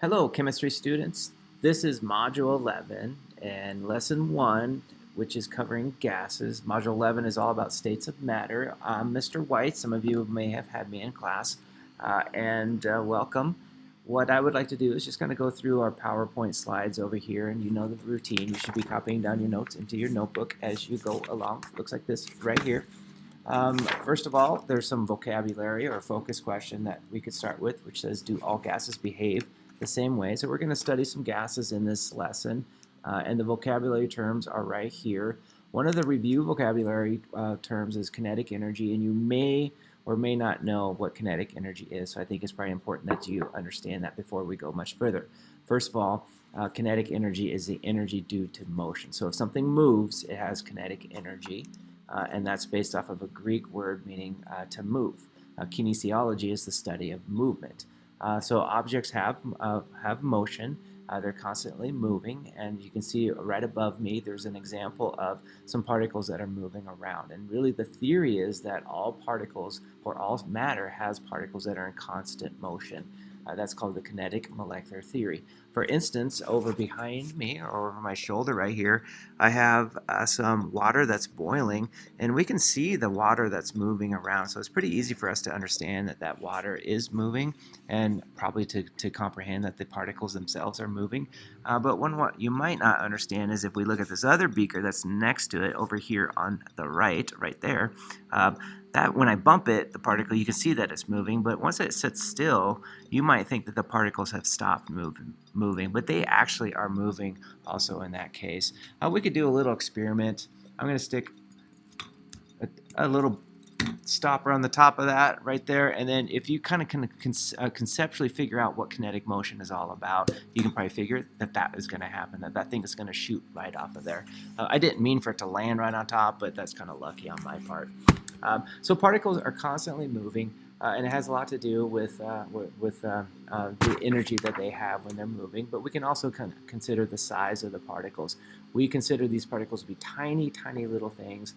Hello, chemistry students. This is Module 11 and Lesson 1, which is covering gases. Module 11 is all about states of matter. I'm Mr. White. Some of you may have had me in class, and welcome. What I would like to do is just kind of go through our PowerPoint slides over here, and you know the routine. You should be copying down your notes into your notebook as you go along. Looks like this right here. First of all, there's some vocabulary or focus question that we could start with, which says, do all gases behave the same way? So we're going to study some gases in this lesson, and the vocabulary terms are right here. One of the review vocabulary terms is kinetic energy, and you may or may not know what kinetic energy is, so I think it's probably important that you understand that before we go much further. First of all, kinetic energy is the energy due to motion. So if something moves, it has kinetic energy. And that's based off of a Greek word meaning to move. Kinesiology is the study of movement. So objects have motion. They're constantly moving, and you can see right above me there's an example of some particles that are moving around. And really the theory is that all particles, or all matter, has particles that are in constant motion. That's called the kinetic molecular theory. For instance, over behind me, or over my shoulder right here, I have some water that's boiling, and we can see the water that's moving around. So it's pretty easy for us to understand that that water is moving, and probably to comprehend that the particles themselves are moving. But what you might not understand is if we look at this other beaker that's next to it over here on the right there, that when I bump it, the particle, you can see that it's moving, but once it sits still, you might think that the particles have stopped moving, but they actually are moving also in that case. We could do a little experiment. I'm going to stick a little stopper on the top of that right there, and then if you kind of conceptually figure out what kinetic motion is all about, you can probably figure that is going to happen, that thing is going to shoot right off of there. I didn't mean for it to land right on top, but that's kind of lucky on my part. So particles are constantly moving, and it has a lot to do with the energy that they have when they're moving. But we can also consider the size of the particles. We consider these particles to be tiny, tiny little things,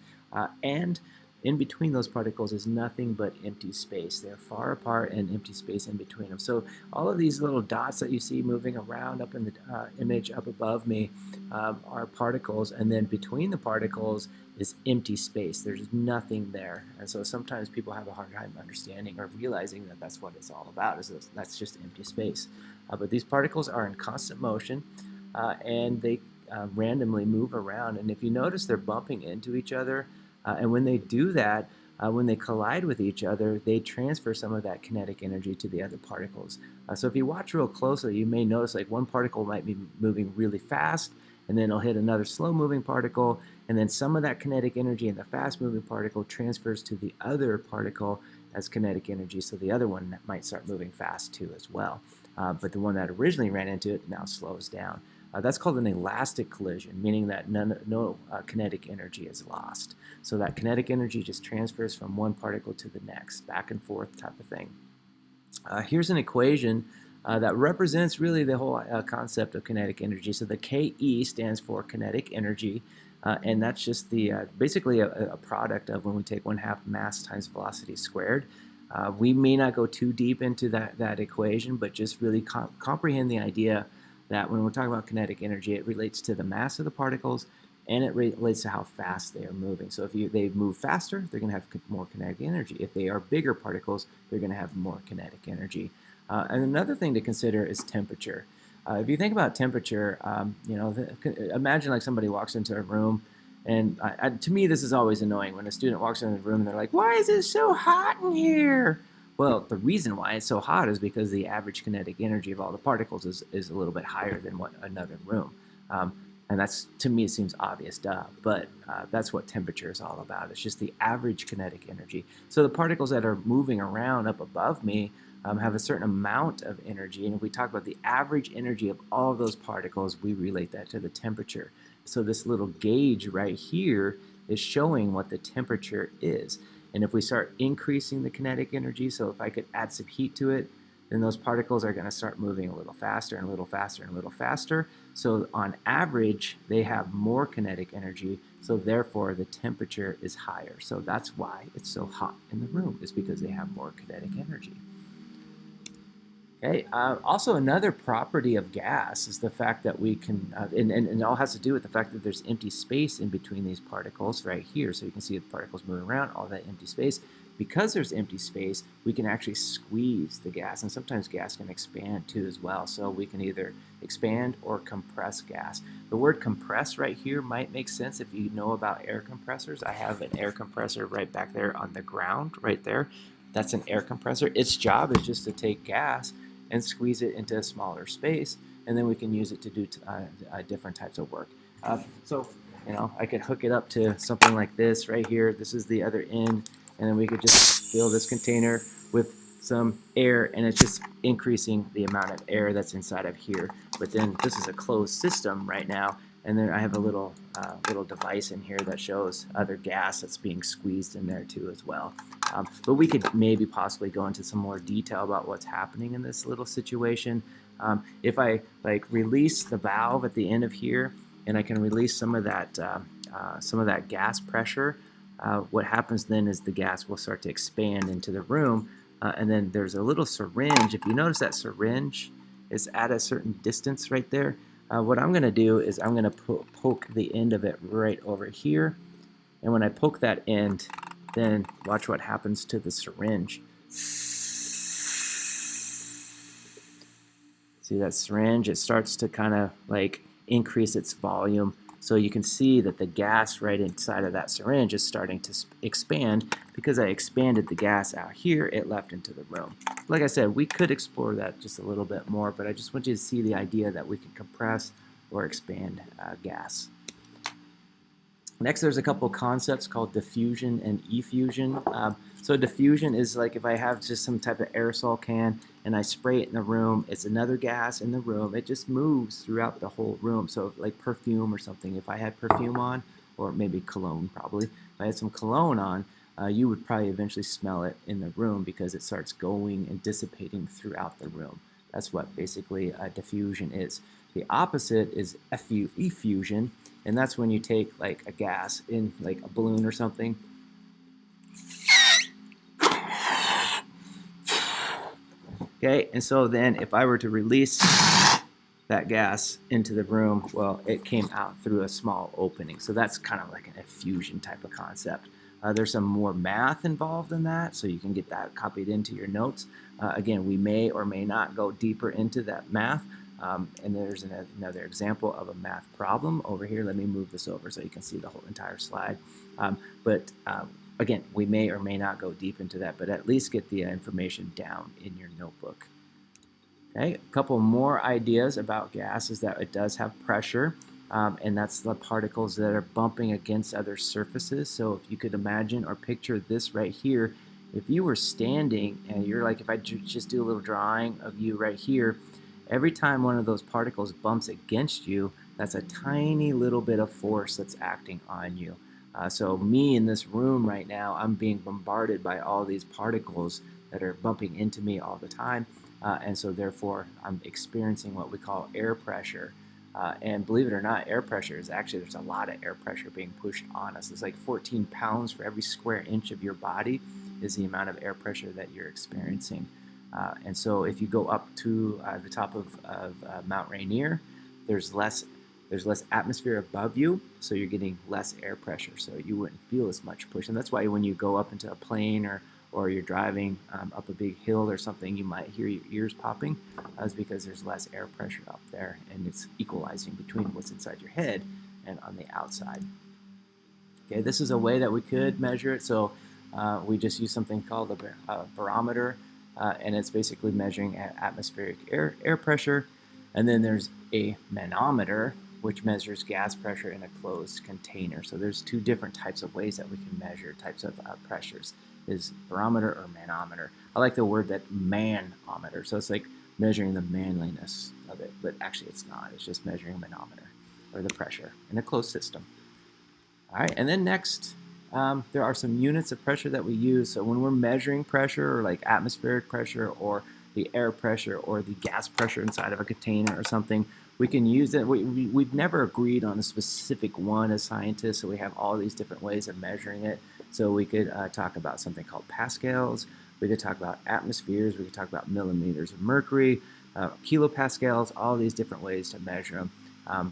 and in between those particles is nothing but empty space. They're far apart and empty space in between them. So all of these little dots that you see moving around up in the image up above me are particles, and then between the particles is empty space. There's nothing there. And so sometimes people have a hard time understanding or realizing that that's what it's all about, is that's just empty space. But these particles are in constant motion, and they randomly move around. And if you notice, they're bumping into each other. And when they do that, when they collide with each other, they transfer some of that kinetic energy to the other particles. So if you watch real closely, you may notice like one particle might be moving really fast, and then it'll hit another slow-moving particle, and then some of that kinetic energy in the fast-moving particle transfers to the other particle as kinetic energy, so the other one might start moving fast too as well. But the one that originally ran into it now slows down. That's called an elastic collision, meaning that no kinetic energy is lost. So that kinetic energy just transfers from one particle to the next, back and forth type of thing. Here's an equation that represents really the whole concept of kinetic energy. So the Ke stands for kinetic energy, and that's just the basically a product of when we take 1/2 mass times velocity squared. We may not go too deep into that equation, but just really comprehend the idea that when we're talking about kinetic energy, it relates to the mass of the particles, and it relates to how fast they are moving. So if they move faster, they're going to have more kinetic energy. If they are bigger particles, they're going to have more kinetic energy. And another thing to consider is temperature. If you think about temperature, imagine like somebody walks into a room, and to me this is always annoying when a student walks into the room and they're like, "Why is it so hot in here?" Well, the reason why it's so hot is because the average kinetic energy of all the particles is a little bit higher than what another room. And that's, to me, it seems obvious, duh, but that's what temperature is all about. It's just the average kinetic energy. So the particles that are moving around up above me have a certain amount of energy, and if we talk about the average energy of all of those particles, we relate that to the temperature. So this little gauge right here is showing what the temperature is. And if we start increasing the kinetic energy, so if I could add some heat to it, then those particles are going to start moving a little faster and a little faster and a little faster. So on average, they have more kinetic energy, so therefore the temperature is higher. So that's why it's so hot in the room, is because they have more kinetic energy. Okay. Also, another property of gas is the fact that we can, and it all has to do with the fact that there's empty space in between these particles right here. So you can see the particles moving around, all that empty space. Because there's empty space, we can actually squeeze the gas, and sometimes gas can expand too as well. So we can either expand or compress gas. The word compress right here might make sense if you know about air compressors. I have an air compressor right back there on the ground, right there. That's an air compressor. Its job is just to take gas and squeeze it into a smaller space, and then we can use it to do different types of work. So, I could hook it up to something like this right here. This is the other end, and then we could just fill this container with some air, and it's just increasing the amount of air that's inside of here. But then this is a closed system right now, and then I have a little device in here that shows other gas that's being squeezed in there too as well. But we could maybe possibly go into some more detail about what's happening in this little situation. If I release the valve at the end of here, and I can release some of that gas pressure, what happens then is the gas will start to expand into the room, and then there's a little syringe. If you notice that syringe is at a certain distance right there, what I'm going to do is I'm going to poke the end of it right over here, and when I poke that end, then watch what happens to the syringe. See that syringe? It starts to kind of like increase its volume. So you can see that the gas right inside of that syringe is starting to expand. Because I expanded the gas out here, it left into the room. Like I said, we could explore that just a little bit more, but I just want you to see the idea that we can compress or expand gas. Next, there's a couple concepts called diffusion and effusion. So diffusion is like if I have just some type of aerosol can and I spray it in the room, it's another gas in the room. It just moves throughout the whole room. So like perfume or something, if I had perfume on, or maybe cologne probably, if I had some cologne on, you would probably eventually smell it in the room because it starts going and dissipating throughout the room. That's what basically diffusion is. The opposite is effusion, and that's when you take like a gas in like a balloon or something. Okay, and so then if I were to release that gas into the room, well, it came out through a small opening. So that's kind of like an effusion type of concept. There's some more math involved in that, so you can get that copied into your notes. Again, we may or may not go deeper into that math. And there's another example of a math problem over here. Let me move this over so you can see the whole entire slide. Again, we may or may not go deep into that, but at least get the information down in your notebook. Okay, a couple more ideas about gas is that it does have pressure, and that's the particles that are bumping against other surfaces. So if you could imagine or picture this right here, if you were standing and you're like, if I just do a little drawing of you right here, every time one of those particles bumps against you, that's a tiny little bit of force that's acting on you. So me in this room right now, I'm being bombarded by all these particles that are bumping into me all the time. And so therefore, I'm experiencing what we call air pressure. And believe it or not, air pressure is actually, there's a lot of air pressure being pushed on us. It's like 14 pounds for every square inch of your body is the amount of air pressure that you're experiencing. And so if you go up to the top of Mount Rainier, there's less atmosphere above you, so you're getting less air pressure, so you wouldn't feel as much push. And that's why when you go up into a plane or you're driving up a big hill or something, you might hear your ears popping. That's because there's less air pressure up there, and it's equalizing between what's inside your head and on the outside. Okay, this is a way that we could measure it. So we just use something called a barometer. And it's basically measuring atmospheric air pressure. And then there's a manometer, which measures gas pressure in a closed container. So there's two different types of ways that we can measure types of pressures, is barometer or manometer. I like the word that manometer. So it's like measuring the manliness of it, but actually it's not. It's just measuring manometer, or the pressure in a closed system. All right, and then next, there are some units of pressure that we use. So when we're measuring pressure, or like atmospheric pressure, or the air pressure, or the gas pressure inside of a container or something, we can use it. We've never agreed on a specific one as scientists, so we have all these different ways of measuring it. So we could talk about something called pascals. We could talk about atmospheres. We could talk about millimeters of mercury, kilopascals, all these different ways to measure them.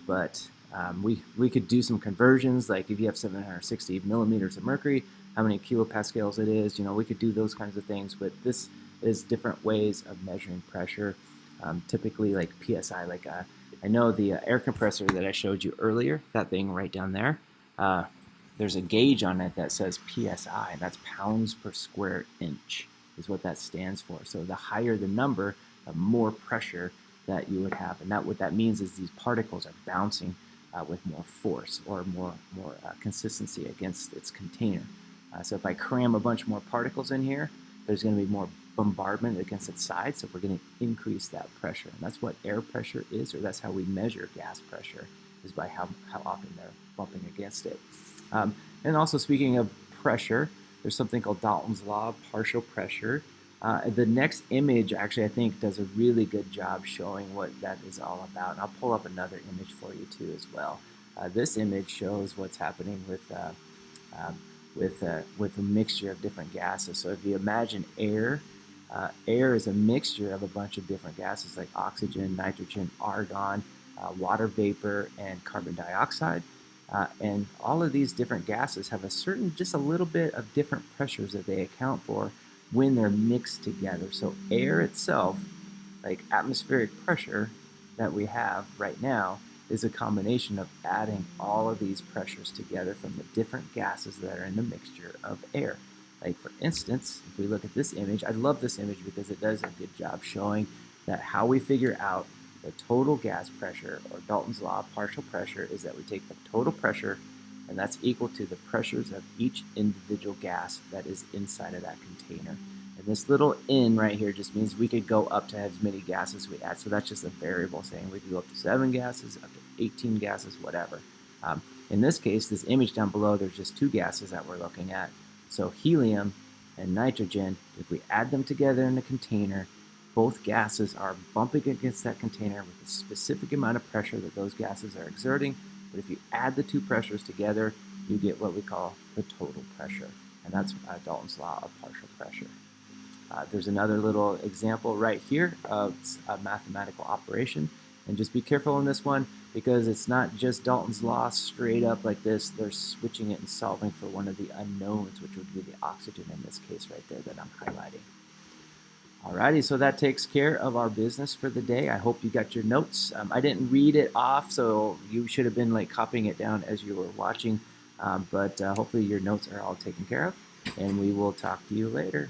We could do some conversions, like if you have 760 millimeters of mercury, how many kilopascals it is. We could do those kinds of things, but this is different ways of measuring pressure. Typically, like PSI, I know the air compressor that I showed you earlier, that thing right down there, there's a gauge on it that says PSI, and that's pounds per square inch is what that stands for. So the higher the number, the more pressure that you would have. And what that means is these particles are bouncing with more force or more consistency against its container. So if I cram a bunch more particles in here, there's going to be more bombardment against its side, so we're going to increase that pressure. And that's what air pressure is, or that's how we measure gas pressure, is by how often they're bumping against it. And also, speaking of pressure, there's something called Dalton's Law of partial pressure. The next image, actually, I think does a really good job showing what that is all about. And I'll pull up another image for you too as well. This image shows what's happening with a mixture of different gases. So if you imagine air, air is a mixture of a bunch of different gases like oxygen, nitrogen, argon, water vapor, and carbon dioxide. And all of these different gases have just a little bit of different pressures that they account for when they're mixed together. So air itself, like atmospheric pressure that we have right now, is a combination of adding all of these pressures together from the different gases that are in the mixture of air. Like, for instance, if we look at this image, I love this image because it does a good job showing that how we figure out the total gas pressure, or Dalton's Law of partial pressure, is that we take the total pressure, and that's equal to the pressures of each individual gas that is inside of that container. And this little n right here just means we could go up to as many gases we add. So that's just a variable saying we could go up to 7 gases, up to 18 gases, whatever. In this case, this image down below, there's just 2 gases that we're looking at. So helium and nitrogen, if we add them together in a container, both gases are bumping against that container with a specific amount of pressure that those gases are exerting. But if you add the 2 pressures together, you get what we call the total pressure. And that's Dalton's Law of partial pressure. There's another little example right here of a mathematical operation. And just be careful on this one, because it's not just Dalton's Law straight up like this. They're switching it and solving for one of the unknowns, which would be the oxygen in this case right there that I'm highlighting. Alrighty, so that takes care of our business for the day. I hope you got your notes. I didn't read it off, so you should have been copying it down as you were watching. But hopefully your notes are all taken care of, and we will talk to you later.